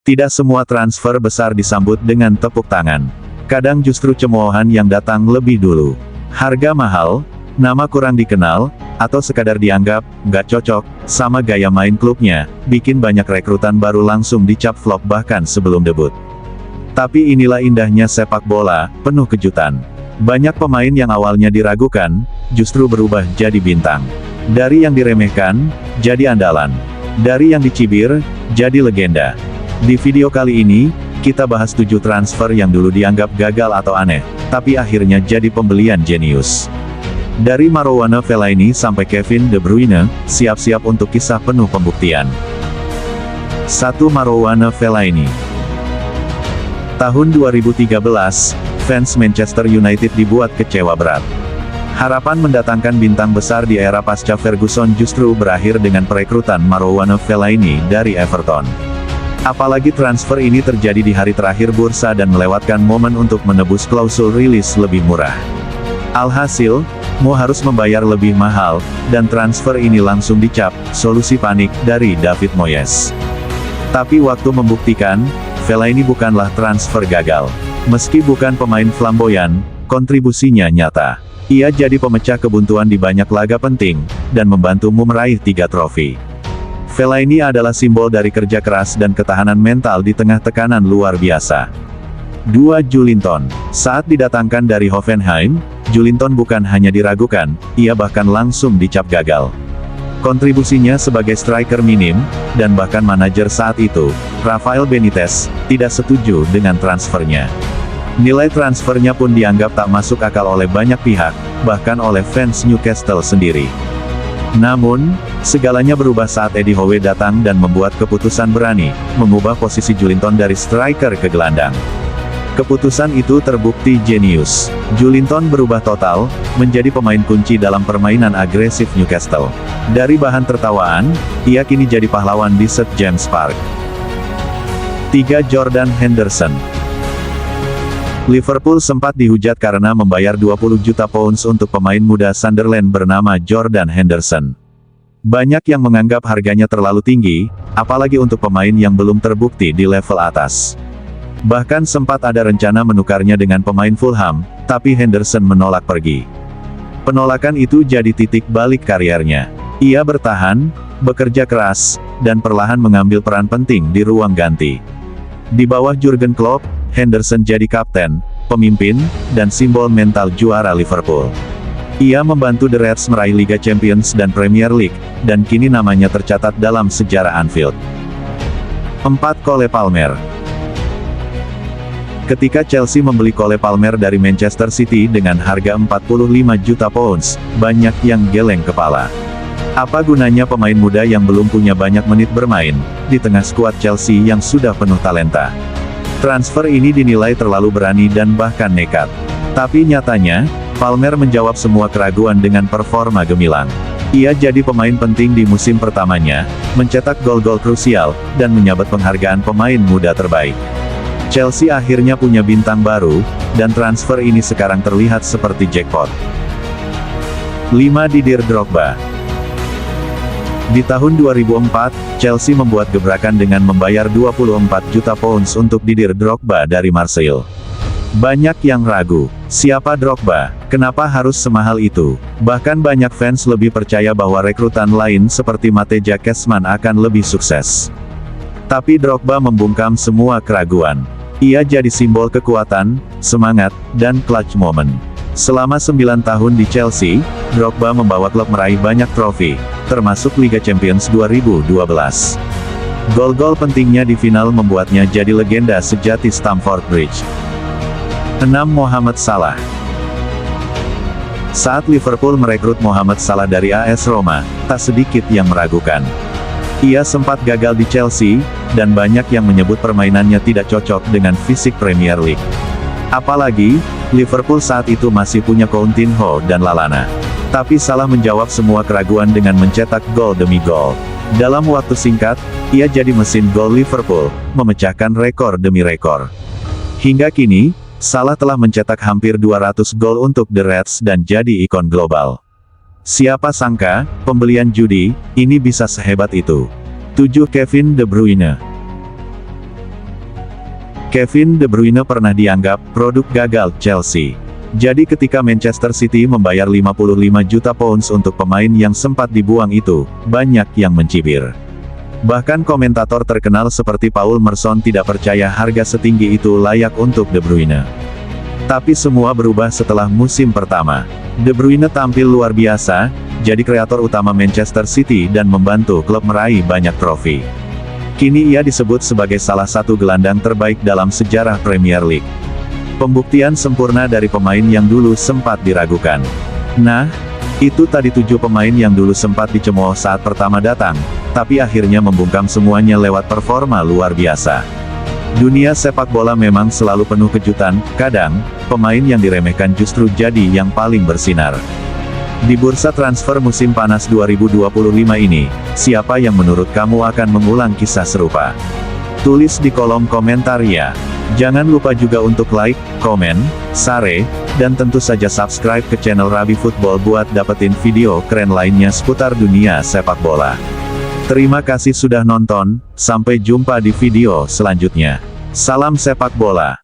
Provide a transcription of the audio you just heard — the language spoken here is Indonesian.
Tidak semua transfer besar disambut dengan tepuk tangan. Kadang justru cemoohan yang datang lebih dulu. Harga mahal, nama kurang dikenal, atau sekadar dianggap nggak cocok sama gaya main klubnya, bikin banyak rekrutan baru langsung dicap flop bahkan sebelum debut. Tapi inilah indahnya sepak bola, penuh kejutan. Banyak pemain yang awalnya diragukan, justru berubah jadi bintang. Dari yang diremehkan, jadi andalan. Dari yang dicibir, jadi legenda. Di video kali ini, kita bahas 7 transfer yang dulu dianggap gagal atau aneh, tapi akhirnya jadi pembelian jenius. Dari Marouane Fellaini sampai Kevin De Bruyne, siap-siap untuk kisah penuh pembuktian. 1. Marouane Fellaini. Tahun 2013, fans Manchester United dibuat kecewa berat. Harapan mendatangkan bintang besar di era pasca Ferguson justru berakhir dengan perekrutan Marouane Fellaini dari Everton. Apalagi transfer ini terjadi di hari terakhir bursa dan melewatkan momen untuk menebus klausul rilis lebih murah. Alhasil, Mo harus membayar lebih mahal, dan transfer ini langsung dicap solusi panik dari David Moyes. Tapi waktu membuktikan, Fellaini bukanlah transfer gagal. Meski bukan pemain flamboyan, kontribusinya nyata. Ia jadi pemecah kebuntuan di banyak laga penting, dan membantu Mo meraih 3 trofi. Fellaini adalah simbol dari kerja keras dan ketahanan mental di tengah tekanan luar biasa. 2. Joelinton. Saat didatangkan dari Hoffenheim, Joelinton bukan hanya diragukan, ia bahkan langsung dicap gagal. Kontribusinya sebagai striker minim, dan bahkan manajer saat itu, Rafael Benitez, tidak setuju dengan transfernya. Nilai transfernya pun dianggap tak masuk akal oleh banyak pihak, bahkan oleh fans Newcastle sendiri. Namun, segalanya berubah saat Eddie Howe datang dan membuat keputusan berani, mengubah posisi Joelinton dari striker ke gelandang. Keputusan itu terbukti jenius. Joelinton berubah total, menjadi pemain kunci dalam permainan agresif Newcastle. Dari bahan tertawaan, ia kini jadi pahlawan di St. James Park. 3. Jordan Henderson. Liverpool sempat dihujat karena membayar 20 juta pounds untuk pemain muda Sunderland bernama Jordan Henderson. Banyak yang menganggap harganya terlalu tinggi, apalagi untuk pemain yang belum terbukti di level atas. Bahkan sempat ada rencana menukarnya dengan pemain Fulham, tapi Henderson menolak pergi. Penolakan itu jadi titik balik karirnya. Ia bertahan, bekerja keras, dan perlahan mengambil peran penting di ruang ganti. Di bawah Jurgen Klopp, Henderson jadi kapten, pemimpin, dan simbol mental juara Liverpool. Ia membantu The Reds meraih Liga Champions dan Premier League, dan kini namanya tercatat dalam sejarah Anfield. 4. Cole Palmer. Ketika Chelsea membeli Cole Palmer dari Manchester City dengan harga 45 juta pounds, banyak yang geleng kepala. Apa gunanya pemain muda yang belum punya banyak menit bermain, di tengah skuad Chelsea yang sudah penuh talenta? Transfer ini dinilai terlalu berani dan bahkan nekat. Tapi nyatanya, Palmer menjawab semua keraguan dengan performa gemilang. Ia jadi pemain penting di musim pertamanya, mencetak gol-gol krusial, dan menyabet penghargaan pemain muda terbaik. Chelsea akhirnya punya bintang baru, dan transfer ini sekarang terlihat seperti jackpot. 5. Didier Drogba. Di tahun 2004, Chelsea membuat gebrakan dengan membayar 24 juta pounds untuk Didier Drogba dari Marseille. Banyak yang ragu, siapa Drogba? Kenapa harus semahal itu? Bahkan banyak fans lebih percaya bahwa rekrutan lain seperti Mateja Kezman akan lebih sukses. Tapi Drogba membungkam semua keraguan. Ia jadi simbol kekuatan, semangat, dan clutch moment. Selama 9 tahun di Chelsea, Drogba membawa klub meraih banyak trofi, termasuk Liga Champions 2012. Gol-gol pentingnya di final membuatnya jadi legenda sejati Stamford Bridge. 6. Mohamed Salah. Saat Liverpool merekrut Mohamed Salah dari AS Roma, tak sedikit yang meragukan. Ia sempat gagal di Chelsea, dan banyak yang menyebut permainannya tidak cocok dengan fisik Premier League. Apalagi, Liverpool saat itu masih punya Coutinho dan Lallana. Tapi Salah menjawab semua keraguan dengan mencetak gol demi gol. Dalam waktu singkat, ia jadi mesin gol Liverpool, memecahkan rekor demi rekor. Hingga kini, Salah telah mencetak hampir 200 gol untuk The Reds dan jadi ikon global. Siapa sangka, pembelian judi, ini bisa sehebat itu. 7. Kevin De Bruyne. Kevin De Bruyne pernah dianggap produk gagal Chelsea. Jadi ketika Manchester City membayar 55 juta pounds untuk pemain yang sempat dibuang itu, banyak yang mencibir. Bahkan komentator terkenal seperti Paul Merson tidak percaya harga setinggi itu layak untuk De Bruyne. Tapi semua berubah setelah musim pertama. De Bruyne tampil luar biasa, jadi kreator utama Manchester City dan membantu klub meraih banyak trofi. Kini ia disebut sebagai salah satu gelandang terbaik dalam sejarah Premier League. Pembuktian sempurna dari pemain yang dulu sempat diragukan. Nah, itu tadi 7 pemain yang dulu sempat dicemooh saat pertama datang, tapi akhirnya membungkam semuanya lewat performa luar biasa. Dunia sepak bola memang selalu penuh kejutan, kadang, pemain yang diremehkan justru jadi yang paling bersinar. Di bursa transfer musim panas 2025 ini, siapa yang menurut kamu akan mengulang kisah serupa? Tulis di kolom komentar ya. Jangan lupa juga untuk like, komen, share, dan tentu saja subscribe ke channel Rabi Football buat dapetin video keren lainnya seputar dunia sepak bola. Terima kasih sudah nonton, sampai jumpa di video selanjutnya. Salam sepak bola.